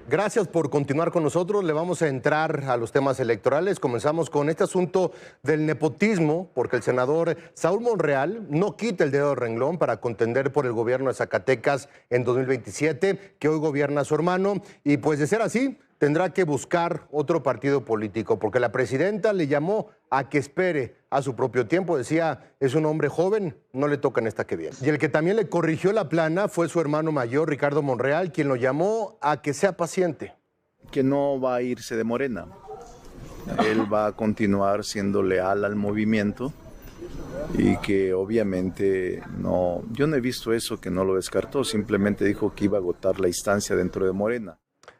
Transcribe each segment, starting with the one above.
Gracias por continuar con nosotros. Le vamos a entrar a los temas electorales. Comenzamos con este asunto del nepotismo, porque el senador Saúl Monreal no quita el dedo del renglón para contender por el gobierno de Zacatecas en 2027, que hoy gobierna su hermano. Y pues de ser así, tendrá que buscar otro partido político, porque la presidenta le llamó a que espere a su propio tiempo. Decía, es un hombre joven, no le toca en esta que viene. Y el que también le corrigió la plana fue su hermano mayor, Ricardo Monreal, quien lo llamó a que sea paciente. Que no va a irse de Morena. Él va a continuar siendo leal al movimiento y que obviamente no, yo no he visto eso, que no lo descartó, simplemente dijo que iba a agotar la instancia dentro de Morena.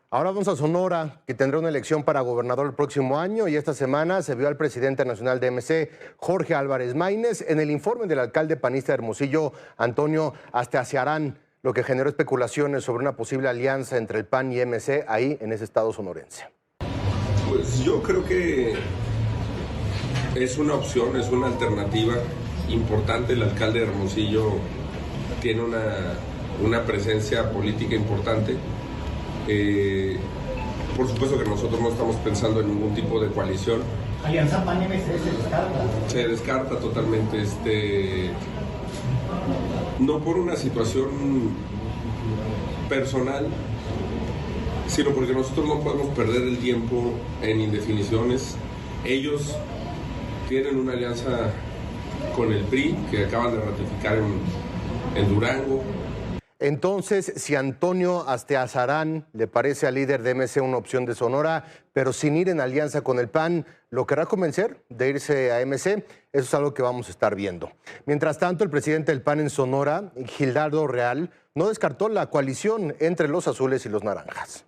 Ahora vamos a Sonora, que tendrá una elección para gobernador el próximo año, y esta semana se vio al presidente nacional de MC, Jorge Álvarez Maínez, en el informe del alcalde panista de Hermosillo, Antonio Asteazarán, lo que generó especulaciones sobre una posible alianza entre el PAN y MC ahí en ese estado sonorense. Pues yo creo que es una opción, es una alternativa importante. El alcalde de Hermosillo tiene una presencia política importante. Por supuesto que nosotros no estamos pensando en ningún tipo de coalición. ¿Alianza PAN-MC se descarta? Se descarta totalmente, no por una situación personal, sino porque nosotros no podemos perder el tiempo en indefiniciones. Ellos tienen una alianza con el PRI que acaban de ratificar en Durango. Entonces, si Antonio Asteazarán le parece al líder de MC una opción de Sonora, pero sin ir en alianza con el PAN, ¿lo querrá convencer de irse a MC? Eso es algo que vamos a estar viendo. Mientras tanto, el presidente del PAN en Sonora, Gildardo Real, no descartó la coalición entre los azules y los naranjas.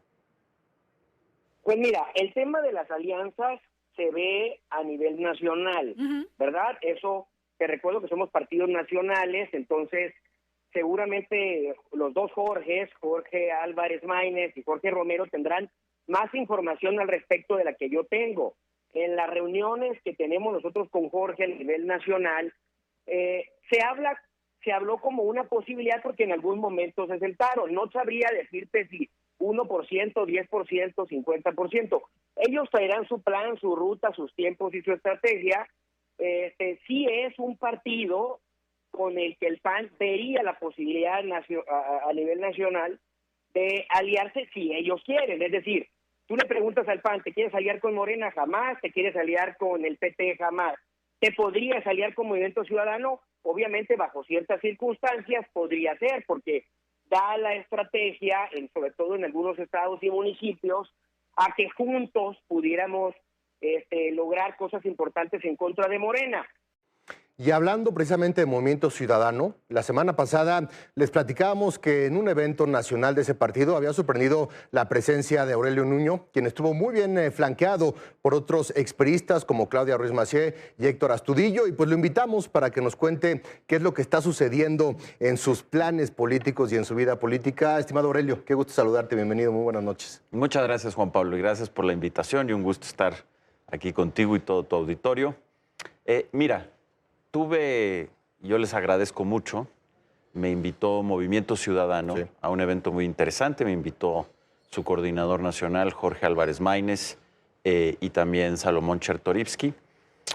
Pues mira, el tema de las alianzas se ve a nivel nacional, ¿verdad? Eso, te recuerdo que somos partidos nacionales, entonces seguramente los dos Jorges, Jorge Álvarez Maínez y Jorge Romero, tendrán más información al respecto de la que yo tengo. En las reuniones que tenemos nosotros con Jorge a nivel nacional, se habló como una posibilidad porque en algún momento se sentaron. No sabría decirte si 1%, 10%, 50%. Ellos traerán su plan, su ruta, sus tiempos y su estrategia. Sí es un partido con el que el PAN vería la posibilidad a nivel nacional de aliarse si ellos quieren. Es decir, tú le preguntas al PAN, ¿te quieres aliar con Morena? Jamás. ¿Te quieres aliar con el PT? Jamás. ¿Te podrías aliar con Movimiento Ciudadano? Obviamente, bajo ciertas circunstancias podría ser, porque da la estrategia, sobre todo en algunos estados y municipios, a que juntos pudiéramos lograr cosas importantes en contra de Morena. Y hablando precisamente de Movimiento Ciudadano, la semana pasada les platicábamos que en un evento nacional de ese partido había sorprendido la presencia de Aurelio Nuño, quien estuvo muy bien flanqueado por otros expriistas como Claudia Ruiz Massieu y Héctor Astudillo, y pues lo invitamos para que nos cuente qué es lo que está sucediendo en sus planes políticos y en su vida política. Estimado Aurelio, qué gusto saludarte, bienvenido, muy buenas noches. Muchas gracias, Juan Pablo, y gracias por la invitación y un gusto estar aquí contigo y todo tu auditorio. Mira, yo les agradezco mucho, me invitó Movimiento Ciudadano a un evento muy interesante, me invitó su coordinador nacional, Jorge Álvarez Maínez, y también Salomón Chertorivsky,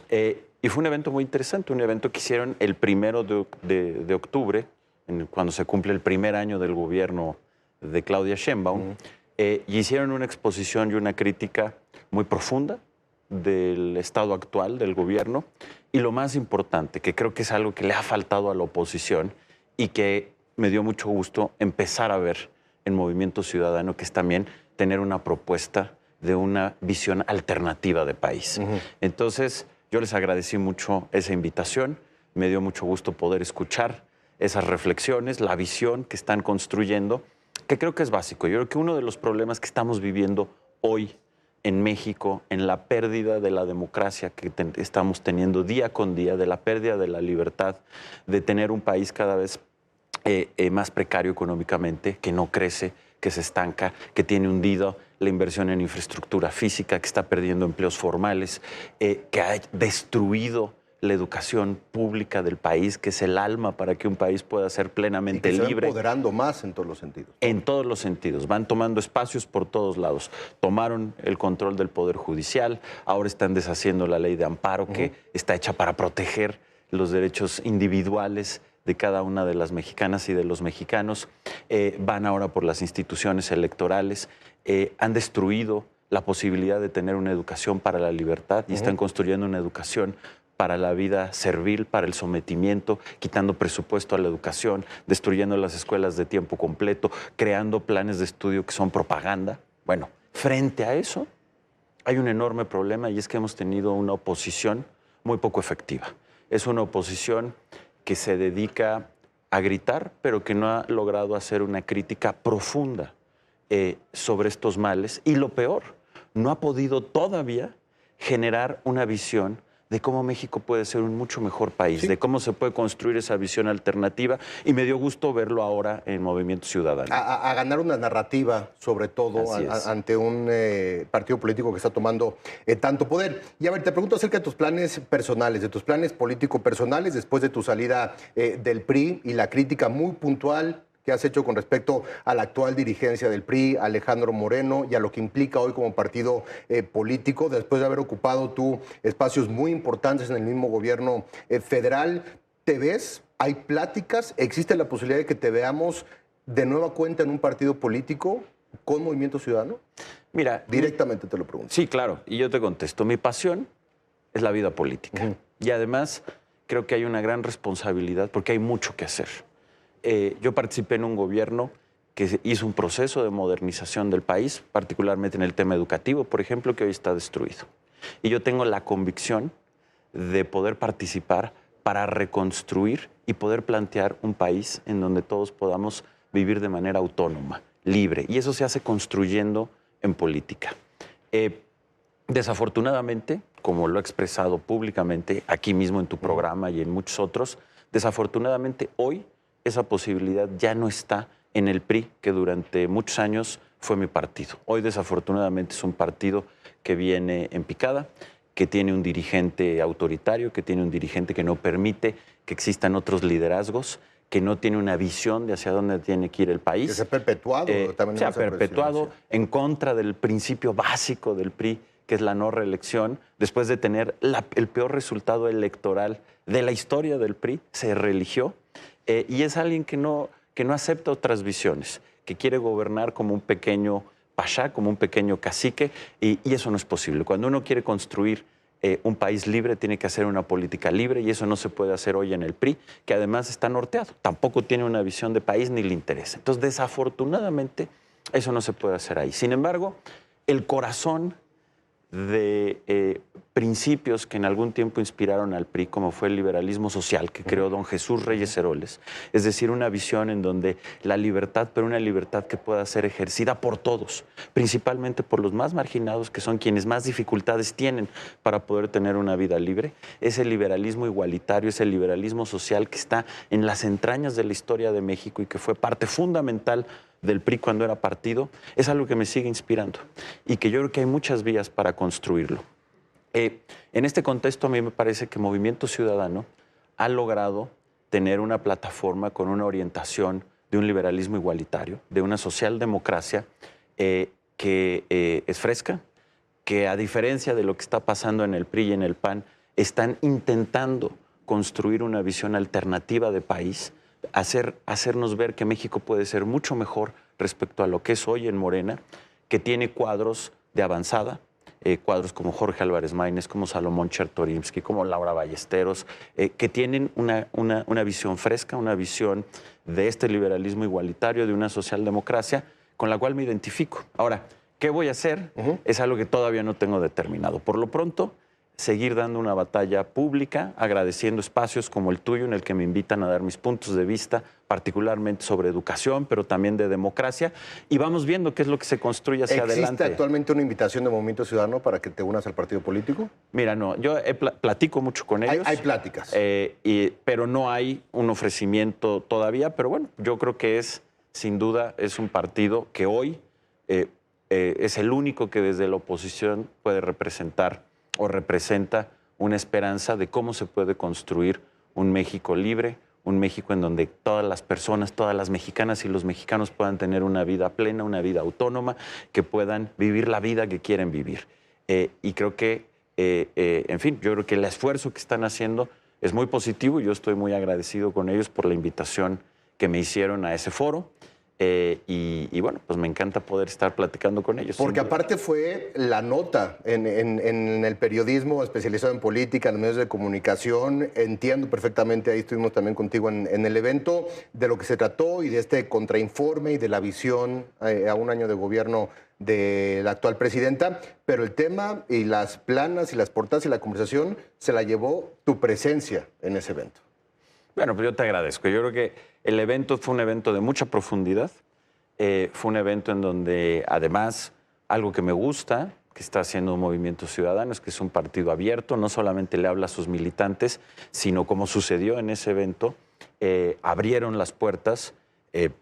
y fue un evento muy interesante, un evento que hicieron el 1 de octubre, cuando se cumple el primer año del gobierno de Claudia Sheinbaum, y hicieron una exposición y una crítica muy profunda del estado actual del gobierno, y lo más importante, que creo que es algo que le ha faltado a la oposición y que me dio mucho gusto empezar a ver en Movimiento Ciudadano, que es también tener una propuesta de una visión alternativa de país. Entonces, yo les agradecí mucho esa invitación, me dio mucho gusto poder escuchar esas reflexiones, la visión que están construyendo, que creo que es básico. Yo creo que uno de los problemas que estamos viviendo hoy en México, en la pérdida de la democracia que estamos teniendo día con día, de la pérdida de la libertad, de tener un país cada vez más precario económicamente, que no crece, que se estanca, que tiene hundido la inversión en infraestructura física, que está perdiendo empleos formales, que ha destruido la educación pública del país, que es el alma para que un país pueda ser plenamente y que libre. Se va empoderando más en todos los sentidos. En todos los sentidos. Van tomando espacios por todos lados. Tomaron el control del Poder Judicial, ahora están deshaciendo la ley de amparo, que está hecha para proteger los derechos individuales de cada una de las mexicanas y de los mexicanos. Van ahora por las instituciones electorales. Han destruido la posibilidad de tener una educación para la libertad y están construyendo una educación para la vida servil, para el sometimiento, quitando presupuesto a la educación, destruyendo las escuelas de tiempo completo, creando planes de estudio que son propaganda. Bueno, frente a eso hay un enorme problema y es que hemos tenido una oposición muy poco efectiva. Es una oposición que se dedica a gritar, pero que no ha logrado hacer una crítica profunda sobre estos males. Y lo peor, no ha podido todavía generar una visión de cómo México puede ser un mucho mejor país, de cómo se puede construir esa visión alternativa, y me dio gusto verlo ahora en Movimiento Ciudadano. A ganar una narrativa, sobre todo, ante un partido político que está tomando tanto poder. Y a ver, te pregunto acerca de tus planes personales, de tus planes político-personales después de tu salida del PRI y la crítica muy puntual que has hecho con respecto a la actual dirigencia del PRI, Alejandro Moreno, y a lo que implica hoy como partido político, después de haber ocupado tú espacios muy importantes en el mismo gobierno federal. ¿Te ves? ¿Hay pláticas? ¿Existe la posibilidad de que te veamos de nueva cuenta en un partido político con Movimiento Ciudadano? Mira, directamente te lo pregunto. Sí, claro, y yo te contesto. Mi pasión es la vida política. Y además creo que hay una gran responsabilidad porque hay mucho que hacer. Yo participé en un gobierno que hizo un proceso de modernización del país, particularmente en el tema educativo, por ejemplo, que hoy está destruido. Y yo tengo la convicción de poder participar para reconstruir y poder plantear un país en donde todos podamos vivir de manera autónoma, libre. Y eso se hace construyendo en política. Desafortunadamente, como lo he expresado públicamente aquí mismo en tu programa y en muchos otros, desafortunadamente hoy esa posibilidad ya no está en el PRI, que durante muchos años fue mi partido. Hoy, desafortunadamente, es un partido que viene en picada, que tiene un dirigente autoritario, que tiene un dirigente que no permite que existan otros liderazgos, que no tiene una visión de hacia dónde tiene que ir el país. Que se ha perpetuado. También se ha perpetuado en contra del principio básico del PRI, que es la no reelección. Después de tener el peor resultado electoral de la historia del PRI, se reeligió. Y es alguien que no acepta otras visiones, que quiere gobernar como un pequeño pachá, como un pequeño cacique, y eso no es posible. Cuando uno quiere construir un país libre, tiene que hacer una política libre, y eso no se puede hacer hoy en el PRI, que además está norteado. Tampoco tiene una visión de país ni le interesa. Entonces, desafortunadamente, eso no se puede hacer ahí. Sin embargo, el corazón de principios que en algún tiempo inspiraron al PRI, como fue el liberalismo social que creó don Jesús Reyes Heroles, es decir, una visión en donde la libertad, pero una libertad que pueda ser ejercida por todos, principalmente por los más marginados, que son quienes más dificultades tienen para poder tener una vida libre. Ese liberalismo igualitario, ese liberalismo social que está en las entrañas de la historia de México y que fue parte fundamental del PRI cuando era partido, es algo que me sigue inspirando y que yo creo que hay muchas vías para construirlo. En este contexto, a mí me parece que Movimiento Ciudadano ha logrado tener una plataforma con una orientación de un liberalismo igualitario, de una socialdemocracia que es fresca, que a diferencia de lo que está pasando en el PRI y en el PAN, están intentando construir una visión alternativa de país, hacernos ver que México puede ser mucho mejor respecto a lo que es hoy en Morena, que tiene cuadros de avanzada, cuadros como Jorge Álvarez Maínez, como Salomón Chertorivsky, como Laura Ballesteros, que tienen una visión fresca, una visión de este liberalismo igualitario, de una socialdemocracia, con la cual me identifico. Ahora, ¿qué voy a hacer? Es algo que todavía no tengo determinado. Por lo pronto, seguir dando una batalla pública, agradeciendo espacios como el tuyo en el que me invitan a dar mis puntos de vista, particularmente sobre educación, pero también de democracia, y vamos viendo qué es lo que se construye hacia adelante. ¿Existe actualmente una invitación de Movimiento Ciudadano para que te unas al partido político? Mira, no, yo platico mucho con ellos. Hay pláticas. Pero no hay un ofrecimiento todavía, pero bueno, yo creo que sin duda, es un partido que hoy es el único que desde la oposición puede representar o representa una esperanza de cómo se puede construir un México libre, un México en donde todas las personas, todas las mexicanas y los mexicanos puedan tener una vida plena, una vida autónoma, que puedan vivir la vida que quieren vivir. Y creo que, en fin, yo creo que el esfuerzo que están haciendo es muy positivo y yo estoy muy agradecido con ellos por la invitación que me hicieron a ese foro. Y bueno, pues me encanta poder estar platicando con ellos. Porque aparte fue la nota en el periodismo especializado en política, en los medios de comunicación. Entiendo perfectamente, ahí estuvimos también contigo en el evento, de lo que se trató y de este contrainforme y de la visión a un año de gobierno de la actual presidenta. Pero el tema y las planas y las portadas y la conversación se la llevó tu presencia en ese evento. Bueno, pues yo te agradezco. Yo creo que el evento fue un evento de mucha profundidad. Fue un evento en donde, además, algo que me gusta, que está haciendo Movimiento Ciudadano, es que es un partido abierto. No solamente le habla a sus militantes, sino como sucedió en ese evento, abrieron las puertas.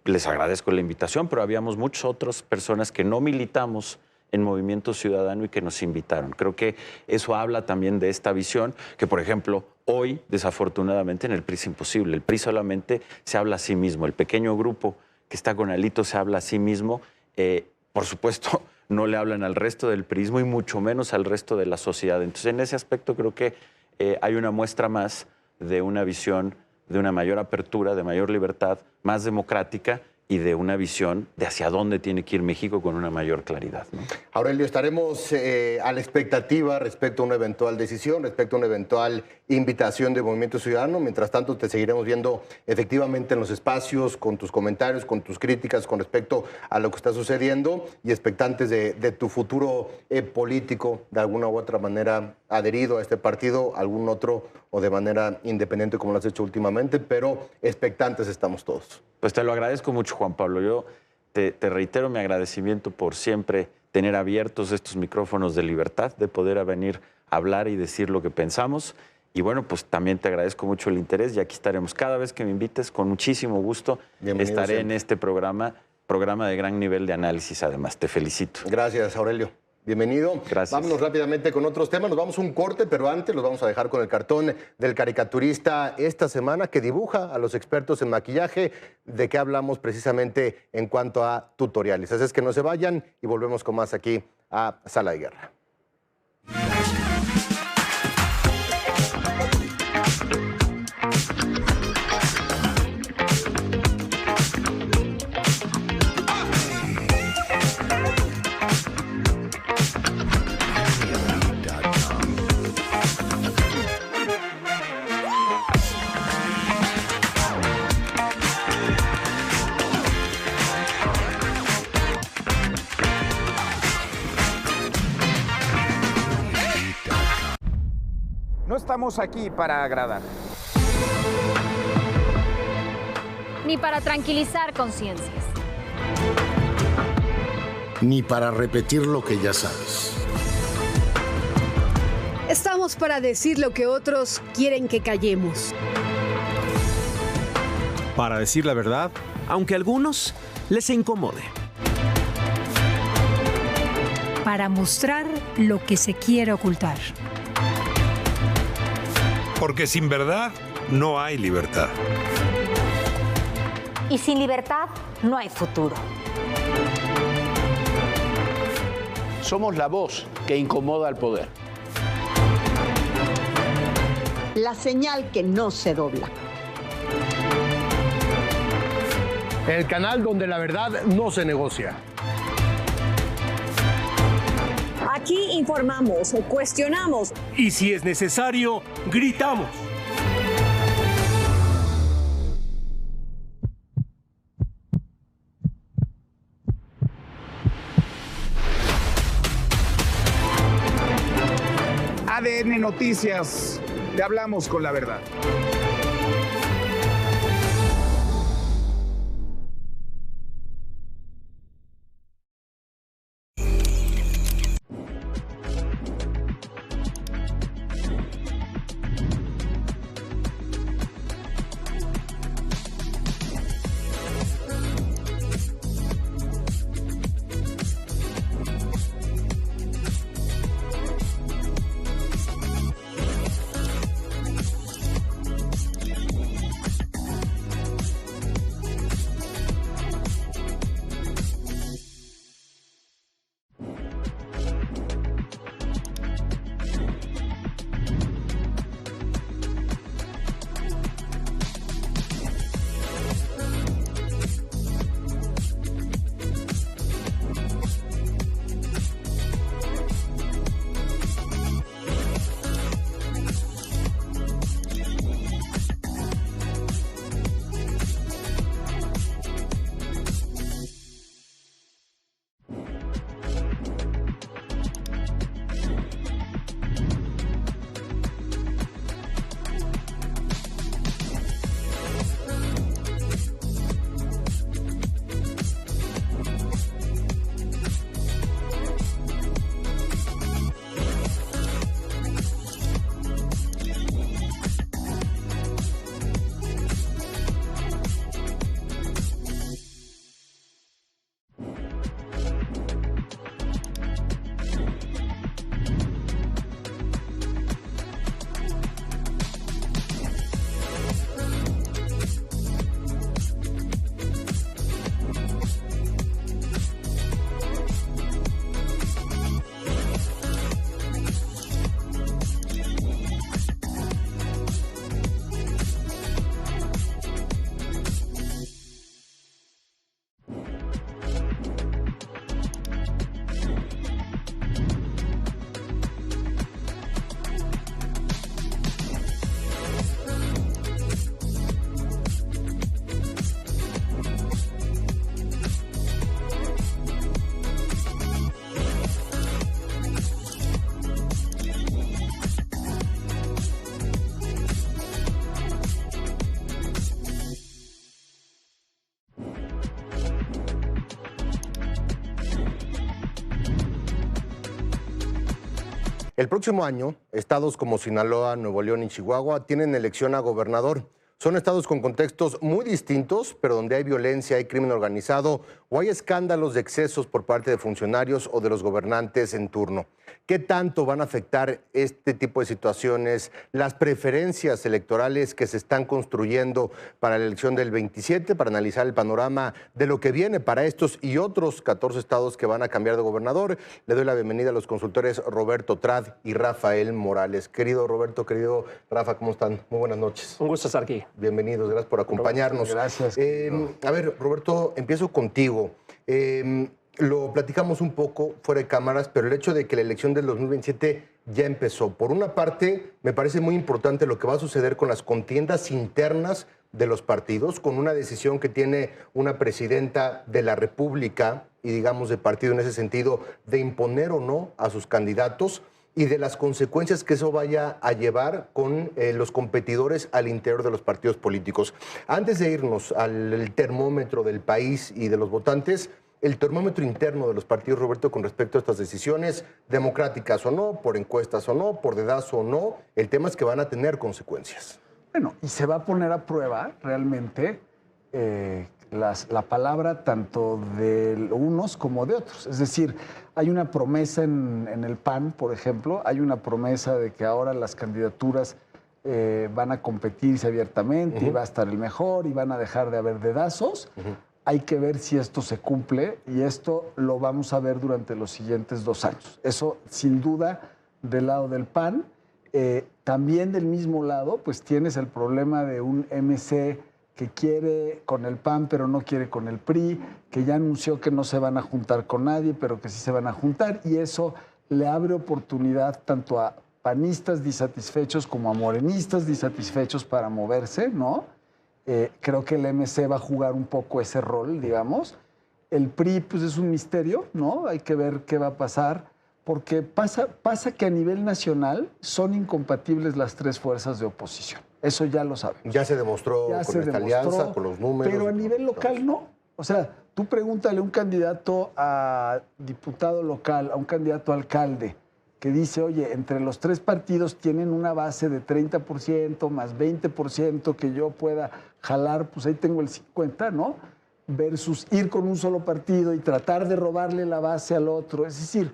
Les agradezco la invitación, pero habíamos muchas otras personas que no militamos en Movimiento Ciudadano y que nos invitaron. Creo que eso habla también de esta visión que, por ejemplo, hoy, desafortunadamente, en el PRI es imposible. El PRI solamente se habla a sí mismo. El pequeño grupo que está con Alito se habla a sí mismo. Por supuesto, no le hablan al resto del priismo y mucho menos al resto de la sociedad. Entonces, en ese aspecto creo que hay una muestra más de una visión de una mayor apertura, de mayor libertad, más democrática y de una visión de hacia dónde tiene que ir México con una mayor claridad, ¿no? Aurelio, estaremos a la expectativa respecto a una eventual decisión, respecto a una eventual invitación de Movimiento Ciudadano. Mientras tanto, te seguiremos viendo efectivamente en los espacios, con tus comentarios, con tus críticas con respecto a lo que está sucediendo y expectantes de tu futuro político, de alguna u otra manera adherido a este partido, algún otro o de manera independiente como lo has hecho últimamente, pero expectantes estamos todos. Pues te lo agradezco mucho, Juan Pablo. Yo te reitero mi agradecimiento por siempre tener abiertos estos micrófonos de libertad, de poder venir a hablar y decir lo que pensamos. Y bueno, pues también te agradezco mucho el interés y aquí estaremos. Cada vez que me invites, con muchísimo gusto, estaré en este programa de gran nivel de análisis además. Te felicito. Gracias, Aurelio. Bienvenido. Gracias. Vámonos rápidamente con otros temas. Nos vamos a un corte, pero antes los vamos a dejar con el cartón del caricaturista esta semana que dibuja a los expertos en maquillaje. ¿De qué hablamos precisamente en cuanto a tutoriales? Así es que no se vayan y volvemos con más aquí a Sala de Guerra. No estamos aquí para agradar. Ni para tranquilizar conciencias. Ni para repetir lo que ya sabes. Estamos para decir lo que otros quieren que callemos. Para decir la verdad, aunque a algunos les incomode. Para mostrar lo que se quiere ocultar. Porque sin verdad no hay libertad. Y sin libertad no hay futuro. Somos la voz que incomoda al poder. La señal que no se dobla. El canal donde la verdad no se negocia. Aquí informamos, cuestionamos. Y si es necesario, gritamos. ADN Noticias, te hablamos con la verdad. El próximo año, estados como Sinaloa, Nuevo León y Chihuahua tienen elección a gobernador. Son estados con contextos muy distintos, pero donde hay violencia, hay crimen organizado o hay escándalos de excesos por parte de funcionarios o de los gobernantes en turno. ¿Qué tanto van a afectar este tipo de situaciones, las preferencias electorales que se están construyendo para la elección del 27, para analizar el panorama de lo que viene para estos y otros 14 estados que van a cambiar de gobernador? Le doy la bienvenida a los consultores Roberto Trad y Rafael Morales. Querido Roberto, querido Rafa, ¿cómo están? Muy buenas noches. Un gusto estar aquí. Bienvenidos, gracias por acompañarnos. Gracias. A ver, Roberto, empiezo contigo. Lo platicamos un poco fuera de cámaras, pero el hecho de que la elección del 2027 ya empezó. Por una parte, me parece muy importante lo que va a suceder con las contiendas internas de los partidos, con una decisión que tiene una presidenta de la República y, digamos, de partido en ese sentido, de imponer o no a sus candidatos y de las consecuencias que eso vaya a llevar con los competidores al interior de los partidos políticos. Antes de irnos al termómetro del país y de los votantes, el termómetro interno de los partidos, Roberto, con respecto a estas decisiones, democráticas o no, por encuestas o no, por dedazo o no, el tema es que van a tener consecuencias. Bueno, y se va a poner a prueba realmente la palabra tanto de unos como de otros. Es decir, hay una promesa en el PAN, por ejemplo, hay una promesa de que ahora las candidaturas van a competirse abiertamente y va a estar el mejor y van a dejar de haber dedazos. Hay que ver si esto se cumple y esto lo vamos a ver durante los siguientes 2 años. Eso, sin duda, del lado del PAN. También del mismo lado, pues tienes el problema de un MC que quiere con el PAN, pero no quiere con el PRI, que ya anunció que no se van a juntar con nadie, pero que sí se van a juntar, y eso le abre oportunidad tanto a panistas disatisfechos como a morenistas disatisfechos para moverse, ¿no? Creo que el MC va a jugar un poco ese rol, digamos. El PRI, pues es un misterio, ¿no? Hay que ver qué va a pasar, porque pasa que a nivel nacional son incompatibles las 3 fuerzas de oposición. Eso ya lo sabemos. Ya se demostró con esta alianza, con los números. Pero a nivel local no. O sea, tú pregúntale a un candidato a diputado local, a un candidato a alcalde, que dice, oye, entre los 3 partidos tienen una base de 30% más 20% que yo pueda jalar, pues ahí tengo el 50%, ¿no? Versus ir con un solo partido y tratar de robarle la base al otro. Es decir,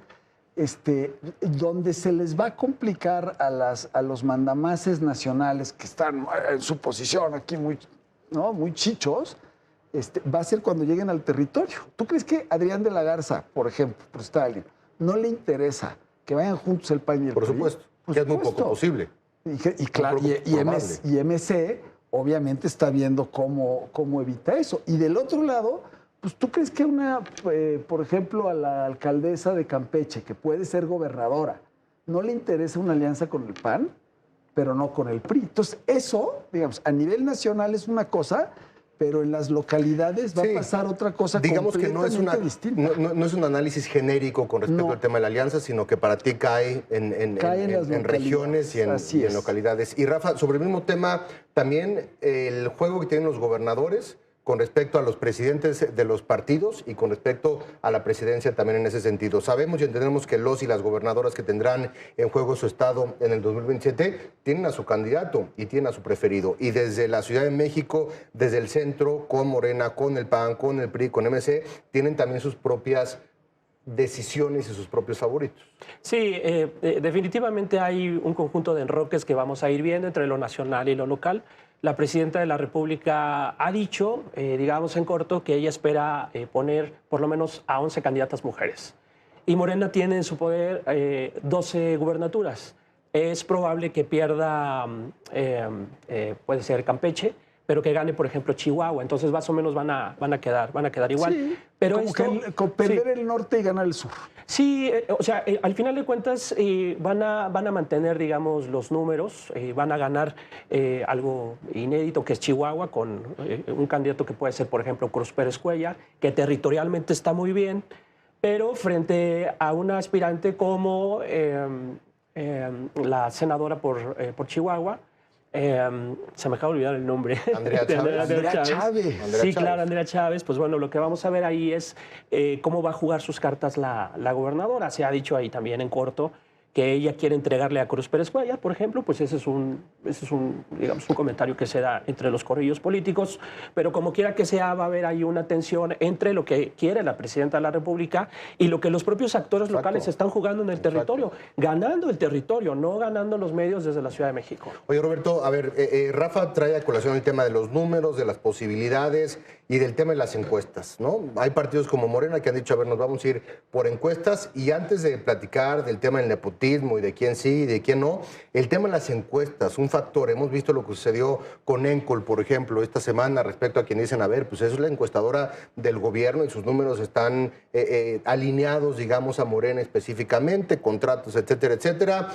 donde se les va a complicar a los mandamases nacionales que están en su posición aquí muy chichos, va a ser cuando lleguen al territorio. ¿Tú crees que Adrián de la Garza, por ejemplo, por Stalin, no le interesa que vayan juntos el PAN y el PRI? Por supuesto, que es muy poco posible. Y claro, y MC obviamente está viendo cómo evita eso. Y del otro lado, pues tú crees que por ejemplo, a la alcaldesa de Campeche, que puede ser gobernadora, no le interesa una alianza con el PAN, pero no con el PRI. Entonces, eso, digamos, a nivel nacional es una cosa, pero en las localidades va a pasar otra cosa. Digamos que no es distinta. No es un análisis genérico con respecto al tema de la alianza, sino que para ti cae en regiones y en localidades. Y Rafa, sobre el mismo tema, también el juego que tienen los gobernadores con respecto a los presidentes de los partidos y con respecto a la presidencia también en ese sentido. Sabemos y entendemos que los y las gobernadoras que tendrán en juego su estado en el 2027 tienen a su candidato y tienen a su preferido. Y desde la Ciudad de México, desde el centro, con Morena, con el PAN, con el PRI, con MC, tienen también sus propias decisiones y sus propios favoritos. Sí, definitivamente hay un conjunto de enroques que vamos a ir viendo entre lo nacional y lo local. La presidenta de la República ha dicho, digamos en corto, que ella espera poner por lo menos a 11 candidatas mujeres. Y Morena tiene en su poder 12 gubernaturas. Es probable que pierda, puede ser Campeche, pero que gane, por ejemplo, Chihuahua. Entonces, más o menos van a quedar igual. Sí, pero como que con perder el norte y ganar el sur. Sí, o sea, al final de cuentas van a mantener, digamos, los números, van a ganar algo inédito, que es Chihuahua, con un candidato que puede ser, por ejemplo, Cruz Pérez Cuellar, que territorialmente está muy bien, pero frente a una aspirante como la senadora por Chihuahua, se me acaba de olvidar el nombre. Andrea Chávez. Sí, claro, Andrea Chávez. Pues bueno, lo que vamos a ver ahí es cómo va a jugar sus cartas la gobernadora. Se ha dicho ahí también en corto que ella quiere entregarle a Cruz Pérez Cuellar, por ejemplo, pues ese es un digamos, un comentario que se da entre los corrillos políticos, pero como quiera que sea, va a haber ahí una tensión entre lo que quiere la presidenta de la República y lo que los propios actores locales están jugando en el territorio, ganando el territorio, no ganando los medios desde la Ciudad de México. Oye, Roberto, a ver, Rafa trae a colación el tema de los números, de las posibilidades y del tema de las encuestas, ¿no? Hay partidos como Morena que han dicho, a ver, nos vamos a ir por encuestas, y antes de platicar del tema del nepotismo y de quién sí y de quién no, el tema de las encuestas, un factor. Hemos visto lo que sucedió con Encol, por ejemplo, esta semana respecto a quien dicen, a ver, pues eso es la encuestadora del gobierno y sus números están alineados, digamos, a Morena específicamente, contratos, etcétera, etcétera.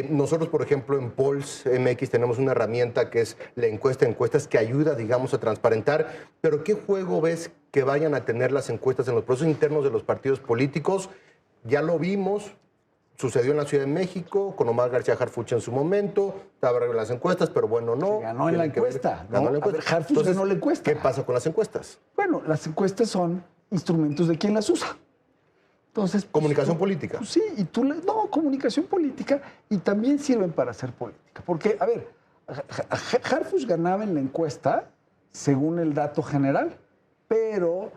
Nosotros, por ejemplo, en Polls MX tenemos una herramienta que es la encuestas que ayuda, digamos, a transparentar. Pero ¿qué juego ves que vayan a tener las encuestas en los procesos internos de los partidos políticos? Ya lo vimos, sucedió en la Ciudad de México, con Omar García Harfuch en su momento, estaba en las encuestas, pero bueno, no. Ganó en la encuesta. Ganó en la encuesta. A ver, Harfuch ganó la encuesta. ¿Qué pasa con las encuestas? Bueno, las encuestas son instrumentos de quien las usa. Entonces, comunicación política. Pues sí, y no, comunicación política, y también sirven para hacer política. Porque, a ver, Harfuch ganaba en la encuesta según el dato general, pero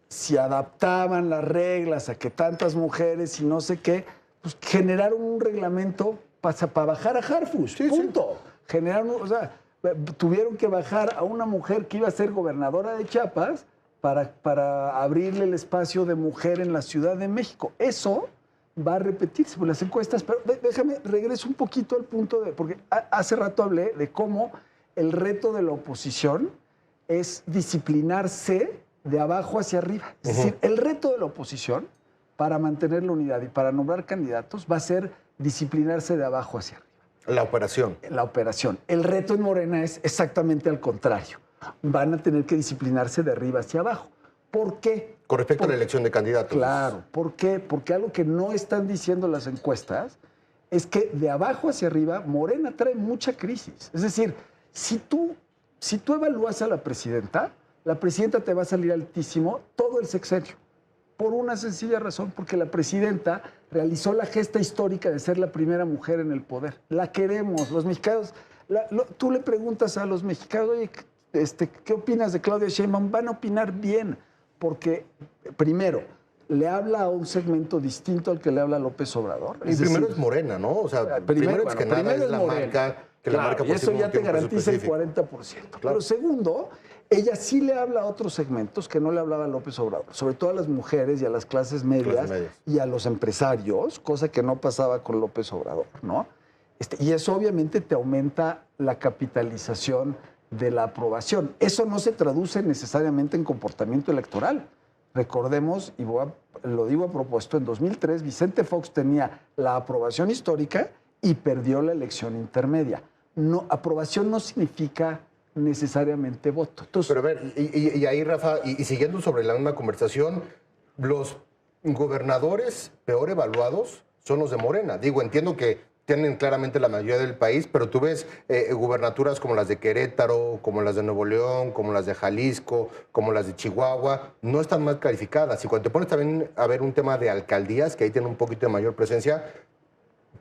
si adaptaban las reglas a que tantas mujeres y no sé qué, pues generaron un reglamento para bajar a Harfuch, punto. Sí. Generaron, o sea, tuvieron que bajar a una mujer que iba a ser gobernadora de Chiapas para abrirle el espacio de mujer en la Ciudad de México. Eso va a repetirse por las encuestas, pero déjame, regreso un poquito al punto porque hace rato hablé de cómo el reto de la oposición es disciplinarse de abajo hacia arriba. Es decir, el reto de la oposición para mantener la unidad y para nombrar candidatos va a ser disciplinarse de abajo hacia arriba. La operación. La operación. El reto en Morena es exactamente al contrario. Van a tener que disciplinarse de arriba hacia abajo. ¿Por qué? Con respecto a la elección de candidatos. Claro. ¿Por qué? Porque algo que no están diciendo las encuestas es que de abajo hacia arriba Morena trae mucha crisis. Es decir, si tú evalúas a la presidenta te va a salir altísimo todo el sexenio. Por una sencilla razón, porque la presidenta realizó la gesta histórica de ser la primera mujer en el poder. La queremos, los mexicanos. Tú le preguntas a los mexicanos, oye, ¿qué opinas de Claudia Sheinbaum? Van a opinar bien, porque primero, le habla a un segmento distinto al que le habla López Obrador. Y primero es Morena, ¿no? O sea, primero es que nada es la marca. Que claro, la marca y eso ya te garantiza el 40%. Claro. Pero segundo, ella sí le habla a otros segmentos que no le hablaba a López Obrador, sobre todo a las mujeres y a las clases medias y a los empresarios, cosa que no pasaba con López Obrador, ¿no? Y eso obviamente te aumenta la capitalización de la aprobación. Eso no se traduce necesariamente en comportamiento electoral. Recordemos, y lo digo a propósito, en 2003 Vicente Fox tenía la aprobación histórica y perdió la elección intermedia. No, aprobación no significa necesariamente voto. Entonces, pero a ver, y ahí, Rafa, y siguiendo sobre la misma conversación, los gobernadores peor evaluados son los de Morena. Digo, entiendo que tienen claramente la mayoría del país, pero tú ves gubernaturas como las de Querétaro, como las de Nuevo León, como las de Jalisco, como las de Chihuahua, no están mal calificadas. Y cuando te pones también a ver un tema de alcaldías, que ahí tienen un poquito de mayor presencia,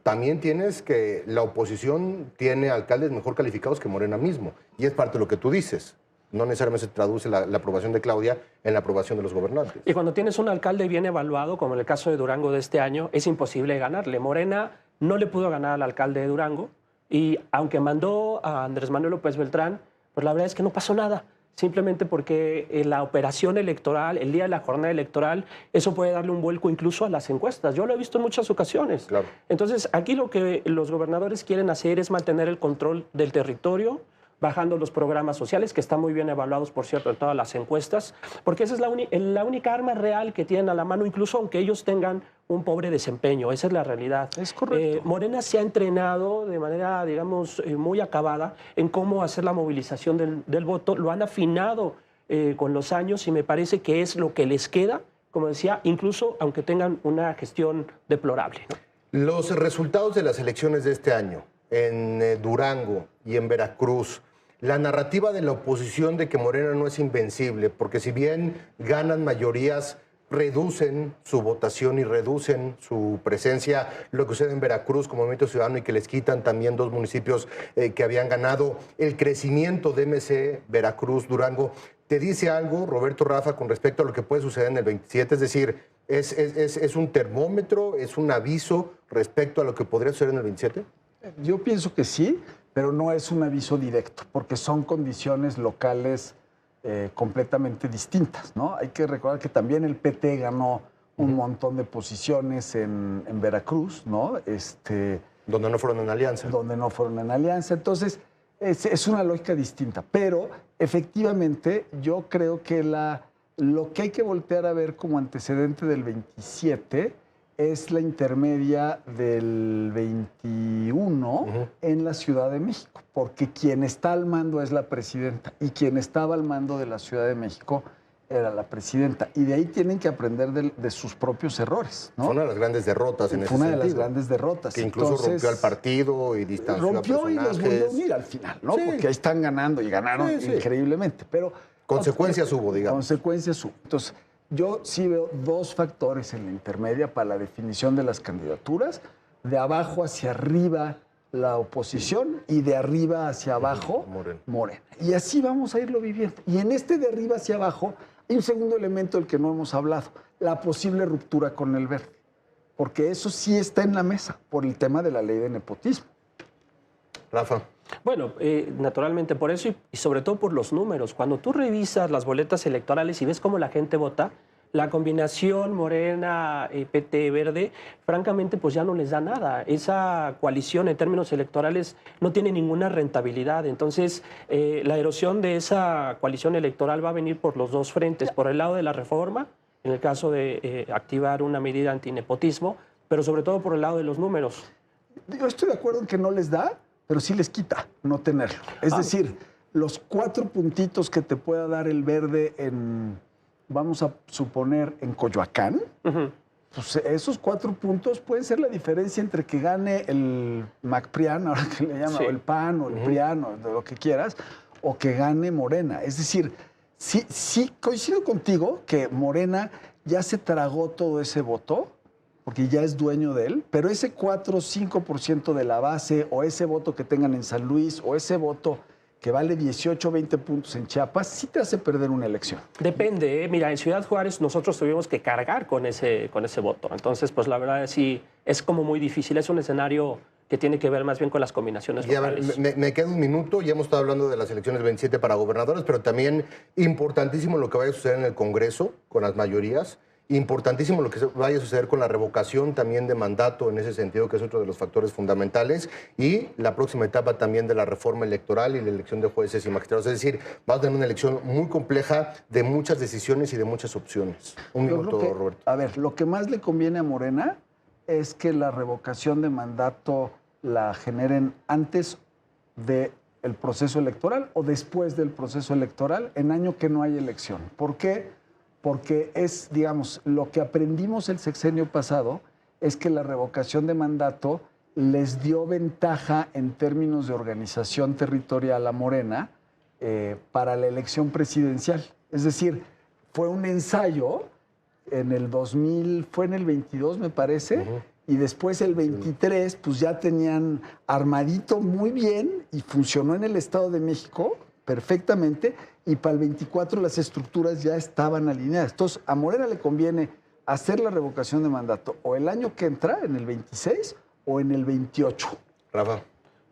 también tienes que la oposición tiene alcaldes mejor calificados que Morena mismo. Y es parte de lo que tú dices. No necesariamente se traduce la aprobación de Claudia en la aprobación de los gobernantes. Y cuando tienes un alcalde bien evaluado, como en el caso de Durango de este año, es imposible ganarle. Morena no le pudo ganar al alcalde de Durango y aunque mandó a Andrés Manuel López Beltrán, pues la verdad es que no pasó nada. Simplemente porque en la operación electoral, el día de la jornada electoral, eso puede darle un vuelco incluso a las encuestas. Yo lo he visto en muchas ocasiones. Claro. Entonces, aquí lo que los gobernadores quieren hacer es mantener el control del territorio, bajando los programas sociales, que están muy bien evaluados, por cierto, en todas las encuestas, porque esa es la única arma real que tienen a la mano, incluso aunque ellos tengan un pobre desempeño. Esa es la realidad. Es correcto. Morena se ha entrenado de manera, digamos, muy acabada en cómo hacer la movilización del voto. Lo han afinado con los años y me parece que es lo que les queda, como decía, incluso aunque tengan una gestión deplorable, ¿no? Los resultados de las elecciones de este año en Durango y en Veracruz, la narrativa de la oposición de que Morena no es invencible, porque si bien ganan mayorías, reducen su votación y reducen su presencia, lo que sucede en Veracruz como Movimiento Ciudadano y que les quitan también 2 municipios que habían ganado, el crecimiento de MC, Veracruz, Durango. ¿Te dice algo, Roberto, Rafa, con respecto a lo que puede suceder en el 27? Es decir, ¿es un termómetro, es un aviso respecto a lo que podría suceder en el 27? Yo pienso que sí, pero no es un aviso directo, porque son condiciones locales completamente distintas, ¿no? Hay que recordar que también el PT ganó un montón de posiciones en Veracruz, ¿no? Donde no fueron en alianza. Donde no fueron en alianza. Entonces, es una lógica distinta. Pero, efectivamente, yo creo que lo que hay que voltear a ver como antecedente del 27 es la intermedia del 21 en la Ciudad de México, porque quien está al mando es la presidenta y quien estaba al mando de la Ciudad de México era la presidenta. Y de ahí tienen que aprender de sus propios errores, ¿no? Fue una de las grandes derrotas en ese sentido. Fue una de las grandes derrotas. Que incluso rompió al partido y distanció a personajes. Rompió y los volvió a unir al final, ¿no? Sí. Porque ahí están ganando y ganaron increíblemente. Pero consecuencias hubo, digamos. Consecuencias hubo. Entonces, yo sí veo 2 factores en la intermedia para la definición de las candidaturas. De abajo hacia arriba la oposición y de arriba hacia abajo Morena. Y así vamos a irlo viviendo. Y en este de arriba hacia abajo hay un segundo elemento del que no hemos hablado, la posible ruptura con el Verde. Porque eso sí está en la mesa por el tema de la ley de nepotismo. Rafa. Bueno, naturalmente por eso y sobre todo por los números. Cuando tú revisas las boletas electorales y ves cómo la gente vota, la combinación Morena, PT, Verde, francamente pues ya no les da nada. Esa coalición en términos electorales no tiene ninguna rentabilidad. Entonces, la erosión de esa coalición electoral va a venir por los 2 frentes. Por el lado de la reforma, en el caso de activar una medida antinepotismo, pero sobre todo por el lado de los números. Yo estoy de acuerdo en que no les da, pero sí les quita no tenerlo. Es decir, los 4 puntitos que te pueda dar el Verde en, vamos a suponer, en Coyoacán, pues esos 4 puntos pueden ser la diferencia entre que gane el MacPrián, ahora que le llaman, o el PAN, o el PRIAN, o de lo que quieras, o que gane Morena. Es decir, sí coincido contigo que Morena ya se tragó todo ese voto, porque ya es dueño de él, pero ese 4 o 5% de la base, o ese voto que tengan en San Luis, o ese voto que vale 18 o 20 puntos en Chiapas, sí te hace perder una elección. Depende, Mira, en Ciudad Juárez nosotros tuvimos que cargar con ese voto. Entonces, pues la verdad sí, es como muy difícil. Es un escenario que tiene que ver más bien con las combinaciones locales. Me queda un minuto, ya hemos estado hablando de las elecciones 27 para gobernadores, pero también importantísimo lo que vaya a suceder en el Congreso con las mayorías. Importantísimo lo que vaya a suceder con la revocación también de mandato en ese sentido, que es otro de los factores fundamentales, y la próxima etapa también de la reforma electoral y la elección de jueces y magistrados. Es decir, va a tener una elección muy compleja de muchas decisiones y de muchas opciones. Un minuto, Roberto. A ver, lo que más le conviene a Morena es que la revocación de mandato la generen antes del proceso electoral o después del proceso electoral, en año que no hay elección. ¿Por qué? Porque es, digamos, lo que aprendimos el sexenio pasado es que la revocación de mandato les dio ventaja en términos de organización territorial a Morena para la elección presidencial. Es decir, fue un ensayo en el 2000, fue en el 22 me parece, y después el 23 pues ya tenían armadito muy bien y funcionó en el Estado de México perfectamente, y para el 24 las estructuras ya estaban alineadas. Entonces, a Morena le conviene hacer la revocación de mandato o el año que entra, en el 26, o en el 28. Rafa.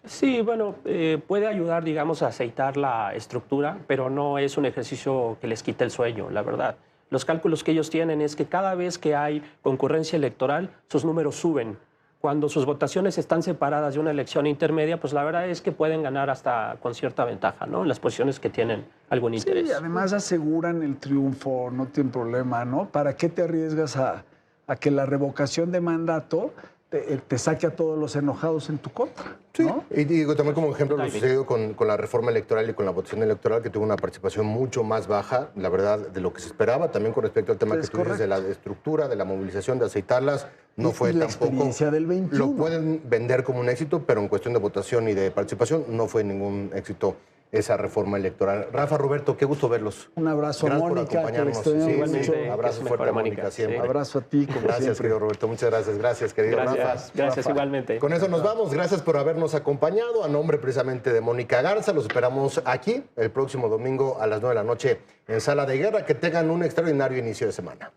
Sí, bueno, puede ayudar, digamos, a aceitar la estructura, pero no es un ejercicio que les quite el sueño, la verdad. Los cálculos que ellos tienen es que cada vez que hay concurrencia electoral, sus números suben. Cuando sus votaciones están separadas de una elección intermedia, pues la verdad es que pueden ganar hasta con cierta ventaja, ¿no? En las posiciones que tienen algún interés. Sí, además aseguran el triunfo, no tienen problema, ¿no? ¿Para qué te arriesgas a que la revocación de mandato te saque a todos los enojados en tu contra? Sí, ¿no? Y digo también como ejemplo lo sucedido con la reforma electoral y con la votación electoral, que tuvo una participación mucho más baja, la verdad, de lo que se esperaba, también con respecto al tema que tú dices de la estructura, de la movilización, de aceitarlas, no fue la tampoco... experiencia del 21. Lo pueden vender como un éxito, pero en cuestión de votación y de participación no fue ningún éxito esa reforma electoral. Rafa, Roberto, qué gusto verlos. Un abrazo a Mónica, por acompañarnos. Abrazo fuerte a Mónica siempre. Abrazo a ti, como gracias, siempre. querido Roberto. Muchas gracias. Gracias, querido Rafa. Gracias, igualmente. Con eso nos vamos. Gracias por habernos acompañado. A nombre precisamente de Mónica Garza, los esperamos aquí el próximo domingo a las 9 de la noche en Sala de Guerra. Que tengan un extraordinario inicio de semana.